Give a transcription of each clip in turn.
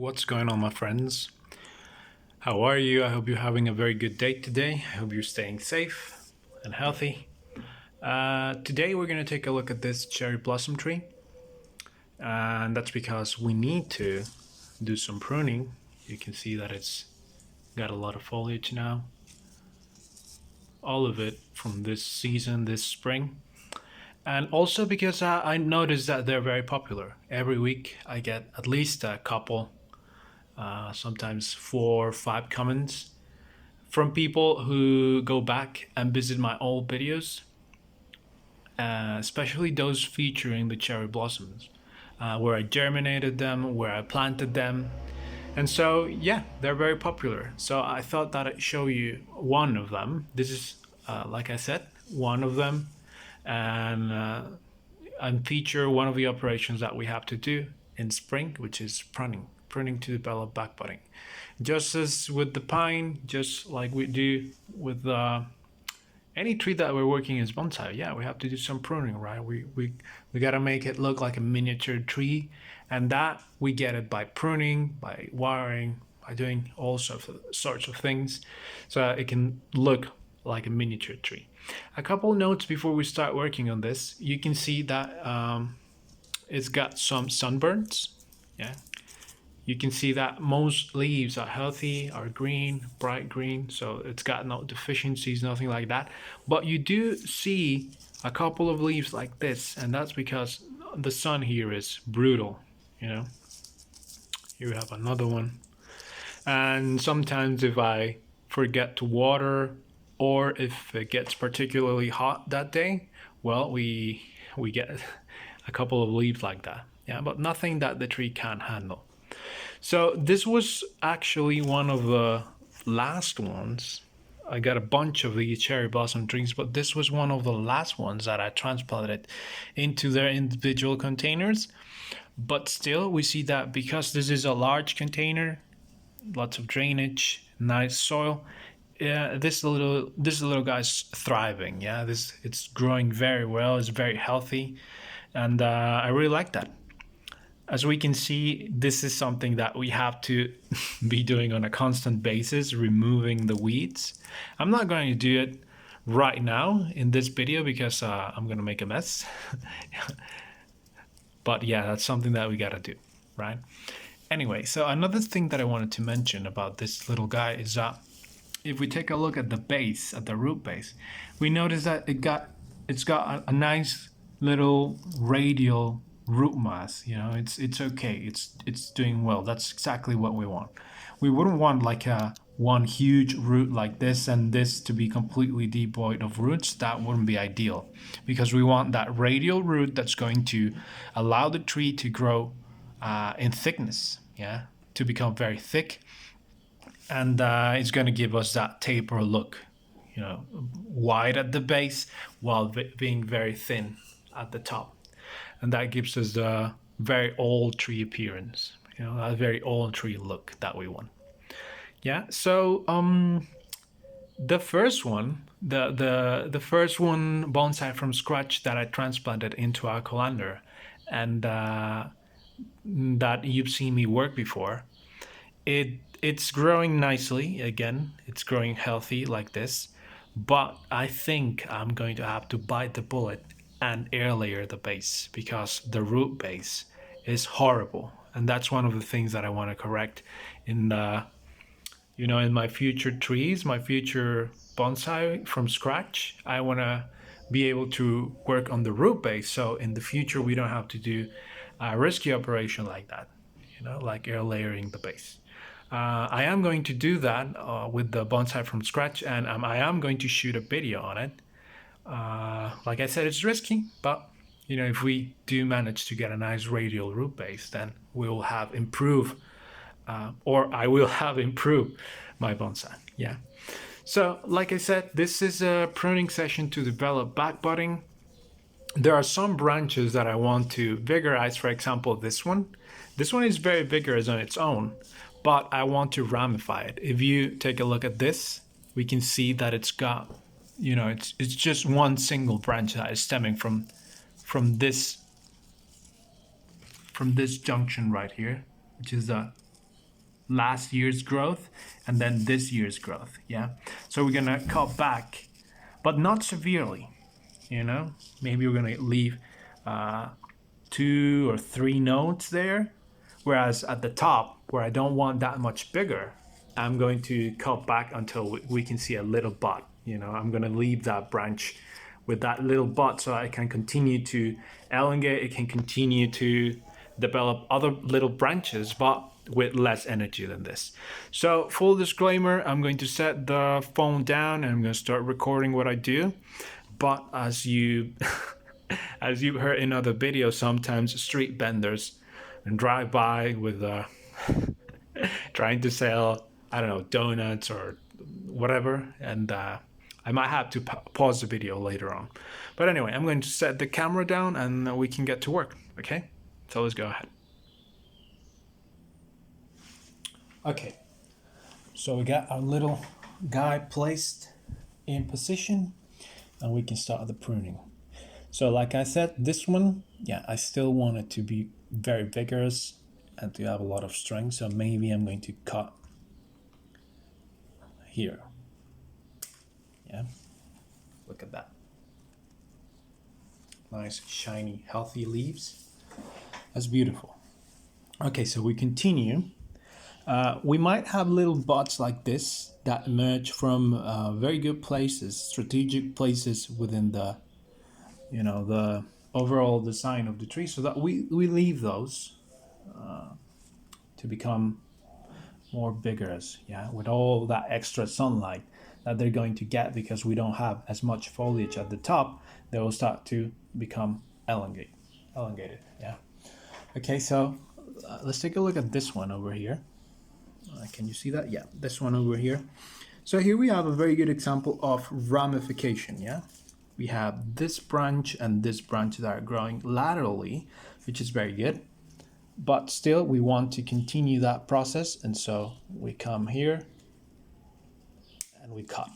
What's going on, my friends? How are you? I hope you're having a very good day today. I hope you're staying safe and healthy. Today, we're going to take a look at this cherry blossom tree, and that's because we need to do some pruning. You can see that it's got a lot of foliage now, all of it from this season, this spring. And also because I noticed that they're very popular. Every week, I get at least a couple, sometimes 4 or 5 comments from people who go back and visit my old videos, especially those featuring the cherry blossoms, where I germinated them, where I planted them. And so, yeah, they're very popular. So I thought that I'd show you one of them. This is, like I said, one of them. And feature one of the operations that we have to do in spring, which is pruning to develop back budding. Just as with the pine, just like we do with any tree that we're working as bonsai, yeah, we have to do some pruning, right? We got to make it look like a miniature tree, and that we get it by pruning, by wiring, by doing all sorts of things, so it can look like a miniature tree. A couple notes before we start working on this. You can see that it's got some sunburns. Yeah, you can see that most leaves are healthy, are green, bright green, so it's got no deficiencies, nothing like that. But you do see a couple of leaves like this, and that's because the sun here is brutal. Here we have another one. And sometimes if I forget to water, or if it gets particularly hot that day, well, we get a couple of leaves like that. Yeah, but nothing that the tree can't handle. So this was actually one of the last ones. I got a bunch of these cherry blossom trees, but this was one of the last ones that I transplanted into their individual containers. But still, we see that because this is a large container, lots of drainage, nice soil, yeah, this little guy's thriving. Yeah, it's growing very well. It's very healthy, and I really like that. As we can see, this is something that we have to be doing on a constant basis, removing the weeds. I'm not going to do it right now in this video because I'm going to make a mess. But yeah, that's something that we got to do, right? Anyway, so another thing that I wanted to mention about this little guy is that if we take a look at the base, at the root base, we notice that it's got a nice little radial root mass. It's okay. It's doing well. That's exactly what we want. We wouldn't want like one huge root like this and this to be completely devoid of roots. That wouldn't be ideal, because we want that radial root that's going to allow the tree to grow in thickness. Yeah, to become very thick. And it's going to give us that taper look, wide at the base while being very thin at the top. And that gives us the very old tree appearance, a very old tree look that we want. Yeah, so the first one, the first one bonsai from scratch that I transplanted into our colander, and that you've seen me work before, it's growing nicely. Again, it's growing healthy like this, but I think I'm going to have to bite the bullet and air layer the base, because the root base is horrible, and that's one of the things that I want to correct in in my future trees, my future bonsai from scratch. I want to be able to work on the root base, so in the future we don't have to do a risky operation like that, like air layering the base. I am going to do that with the bonsai from scratch, and I am going to shoot a video on it. Like I said, it's risky, but if we do manage to get a nice radial root base, then we will have improved, or I will have improved my bonsai. Yeah. So, like I said, this is a pruning session to develop back budding. There are some branches that I want to vigorize. For example, this one. This one is very vigorous on its own, but I want to ramify it. If you take a look at this, we can see that it's got, it's just one single branch that is stemming from this junction right here, which is last year's growth and then this year's growth. Yeah, so we're gonna cut back, but not severely. You know, maybe we're gonna leave 2 or 3 nodes there, whereas at the top where I don't want that much bigger, I'm going to cut back until we can see a little bud. You know, I'm gonna leave that branch with that little bud so I can continue to elongate. It can continue to develop other little branches, but with less energy than this. So full disclaimer, I'm going to set the phone down and I'm going to start recording what I do. But as you as you've heard in other videos, sometimes street vendors drive by with trying to sell, I don't know, donuts or whatever, and I might have to pause the video later on. But anyway, I'm going to set the camera down and we can get to work, okay? So let's go ahead. Okay, so we got our little guy placed in position and we can start the pruning. So like I said, this one, yeah, I still want it to be very vigorous and to have a lot of strength. So maybe I'm going to cut here. Yeah, look at that. Nice, shiny, healthy leaves. That's beautiful. Okay, so we continue. We might have little buds like this that emerge from very good places, strategic places within the, you know, the overall design of the tree, so that we leave those to become more vigorous, yeah, with all that extra sunlight that they're going to get because we don't have as much foliage at the top. They will start to become elongated, yeah. Okay, so let's take a look at this one over here. Can you see that? Yeah, this one over here. So here we have a very good example of ramification, yeah? We have this branch and this branch that are growing laterally, which is very good. But still, we want to continue that process, and so we come here and we cut.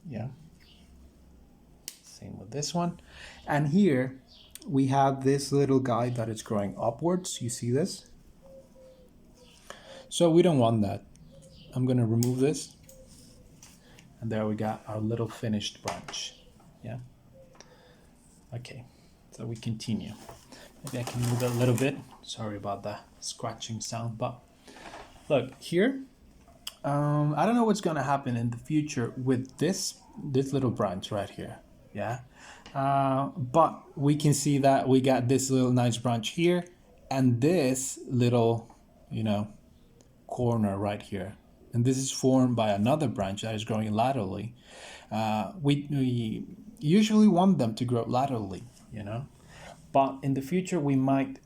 Yeah. Same with this one. And here we have this little guy that is growing upwards. You see this? So we don't want that. I'm going to remove this. And there we got our little finished branch. Yeah. Okay. So we continue. Maybe I can move it a little bit. Sorry about the scratching sound, but look here. I don't know what's going to happen in the future with this little branch right here. Yeah. But we can see that we got this little nice branch here and this little, you know, corner right here, and this is formed by another branch that is growing laterally. We usually want them to grow laterally, you know, but in the future we might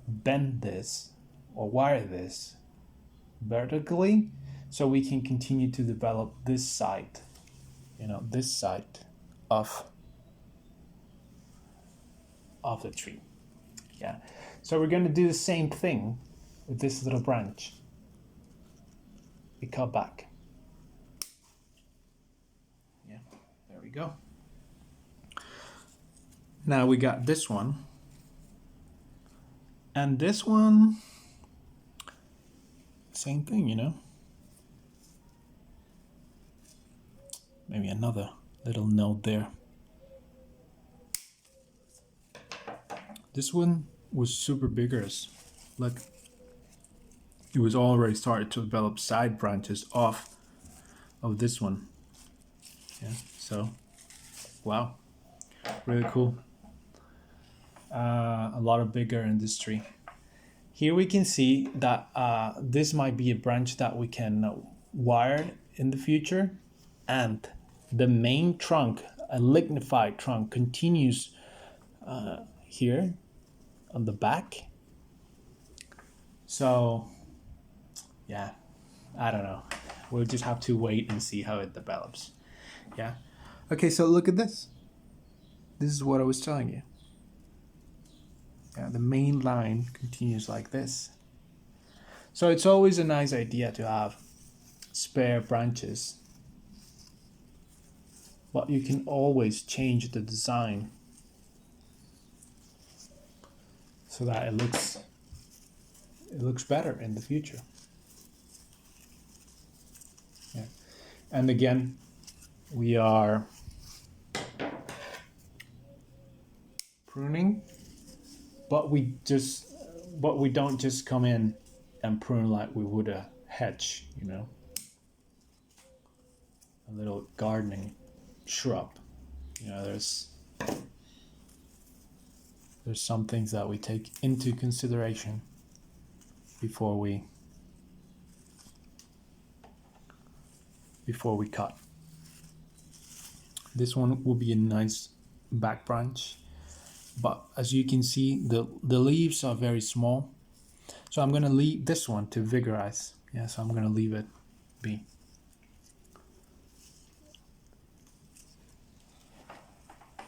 bend this or wire this vertically so we can continue to develop this side, you know, this side of the tree. Yeah, so we're going to do the same thing with this little branch. We cut back. Yeah, there we go. Now we got this one. And this one, same thing, you know. Maybe another little node there. This one was super vigorous. Look. It was already started to develop side branches off of this one. Yeah, so wow, really cool. A lot of bigger in this tree. Here we can see that this might be a branch that we can wire in the future, and the main trunk, a lignified trunk, continues here on the back. So yeah, I don't know. We'll just have to wait and see how it develops. Yeah. Okay, so look at this. This is what I was telling you. Yeah, the main line continues like this. So it's always a nice idea to have spare branches, but you can always change the design so that it looks better in the future. And again, we are pruning, but we don't just come in and prune like we would a hedge, you know, a little gardening shrub. You know, there's some things that we take into consideration before we cut. This one will be a nice back branch, but as you can see, the leaves are very small, so I'm gonna leave this one to vigorize. Yeah, so I'm gonna leave it be.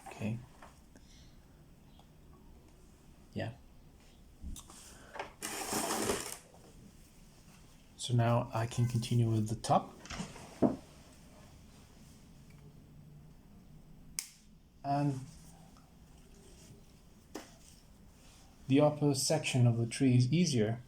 Okay. Yeah. So now I can continue with the top. And the upper section of the tree is easier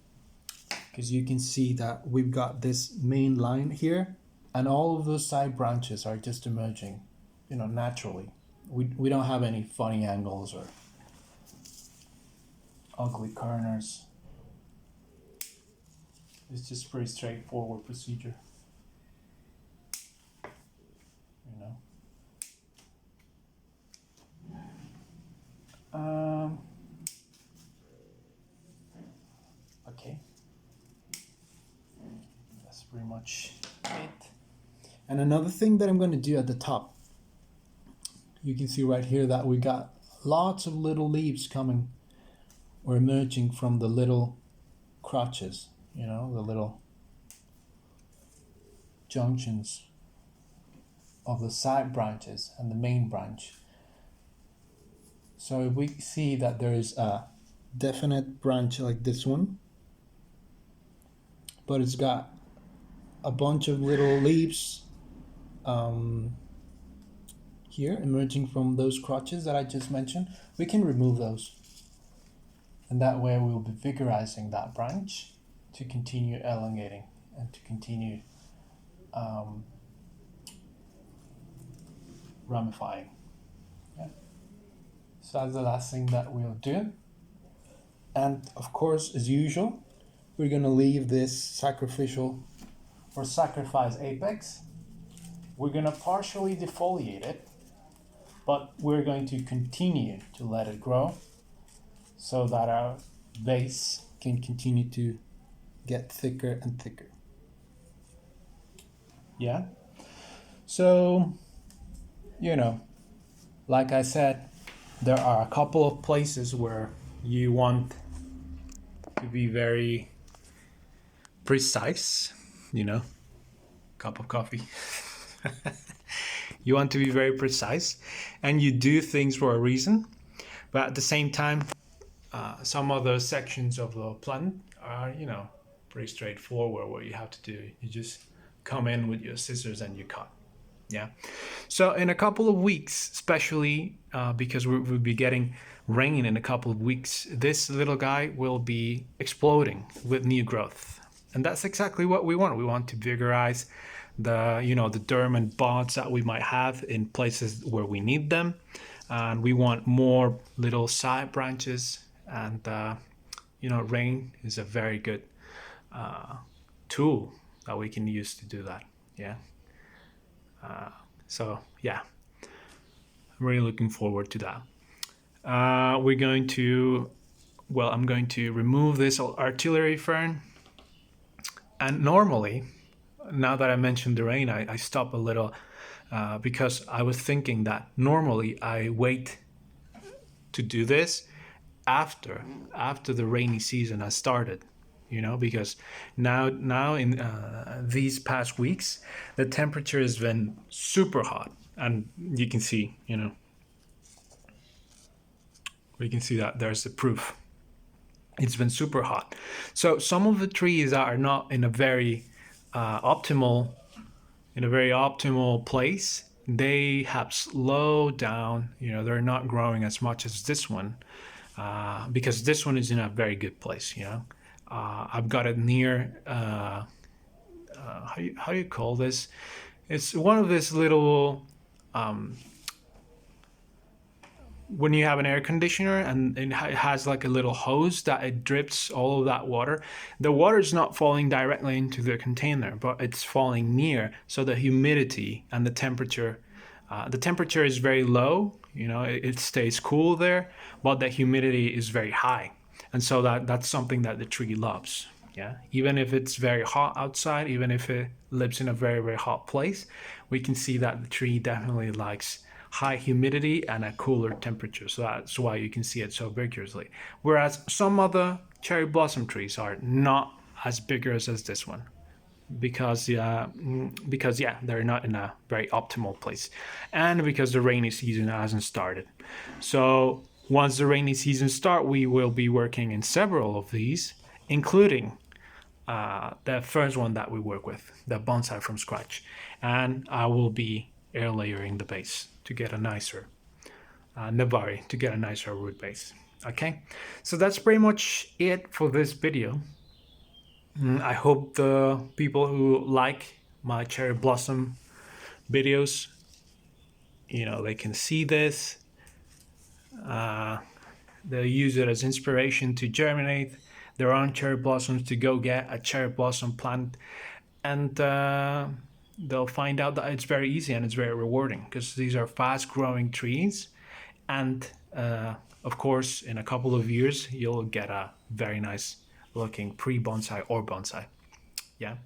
because you can see that we've got this main line here and all of those side branches are just emerging, you know, naturally. We don't have any funny angles or ugly corners. It's just pretty straightforward procedure, you know. Okay, that's pretty much it. And another thing that I'm going to do at the top, you can see right here that we got lots of little leaves coming or emerging from the little crotches, you know, the little junctions of the side branches and the main branch. So we see that there is a definite branch like this one, but it's got a bunch of little leaves here emerging from those crotches that I just mentioned. We can remove those, and that way we'll be vigorizing that branch to continue elongating and to continue ramifying. Yeah. So that's the last thing that we'll do. And of course, as usual, we're going to leave this sacrificial or sacrifice apex. We're going to partially defoliate it, but we're going to continue to let it grow so that our base can continue to get thicker and thicker. Yeah. So, you know, like I said, there are a couple of places where you want to be very precise, you know, cup of coffee. You want to be very precise and you do things for a reason, but at the same time, some other sections of the plant are, you know, pretty straightforward. What you have to do, you just come in with your scissors and you cut. Yeah. So in a couple of weeks, especially because we'll be getting rain in a couple of weeks, this little guy will be exploding with new growth. And that's exactly what we want. We want to vigorize the, you know, the dormant buds that we might have in places where we need them. And we want more little side branches. And, you know, rain is a very good tool that we can use to do that. Yeah. So yeah, I'm really looking forward to that. I'm going to remove this artillery fern. And normally, now that I mentioned the rain, I stop a little because I was thinking that normally I wait to do this after the rainy season has started. You know, because now in these past weeks, the temperature has been super hot, and you can see, you know, we can see that there's the proof. It's been super hot. So some of the trees are not in a very optimal place. They have slowed down. You know, they're not growing as much as this one because this one is in a very good place. You know. I've got it near, how do you call this? It's one of these little when you have an air conditioner and it has like a little hose that it drips all of that water. The water is not falling directly into the container, but it's falling near, so the humidity and the temperature is very low, you know, it stays cool there, but the humidity is very high, and so that's something that the tree loves. Yeah, even if it's very hot outside, even if it lives in a very, very hot place, we can see that the tree definitely likes high humidity and a cooler temperature. So that's why you can see it so vigorously. Whereas some other cherry blossom trees are not as vigorous as this one, because yeah, they're not in a very optimal place, and because the rainy season hasn't started. So once the rainy season starts, we will be working in several of these, including the first one that we work with, the bonsai from scratch, and I will be air layering the base to get a nicer Navari, to get a nicer root base. Okay, so that's pretty much it for this video. I hope the people who like my cherry blossom videos, you know, they can see this. They'll use it as inspiration to germinate their own cherry blossoms, to go get a cherry blossom plant, and they'll find out that it's very easy and it's very rewarding, because these are fast growing trees, and of course in a couple of years you'll get a very nice looking pre-bonsai or bonsai. Yeah.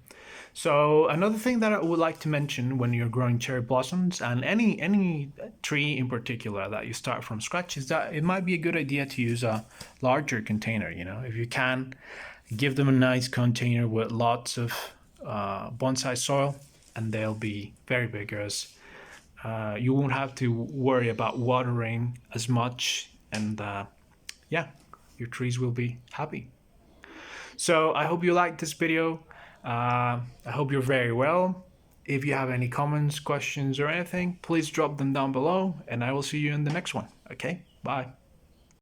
So another thing that I would like to mention when you're growing cherry blossoms, and any tree in particular that you start from scratch, is that it might be a good idea to use a larger container. You know, if you can, give them a nice container with lots of bonsai soil, and they'll be very vigorous. You won't have to worry about watering as much, and yeah, your trees will be happy. So I hope you liked this video. I hope you're very well. If you have any comments, questions, or anything, please drop them down below, and I will see you in the next one. Okay, bye.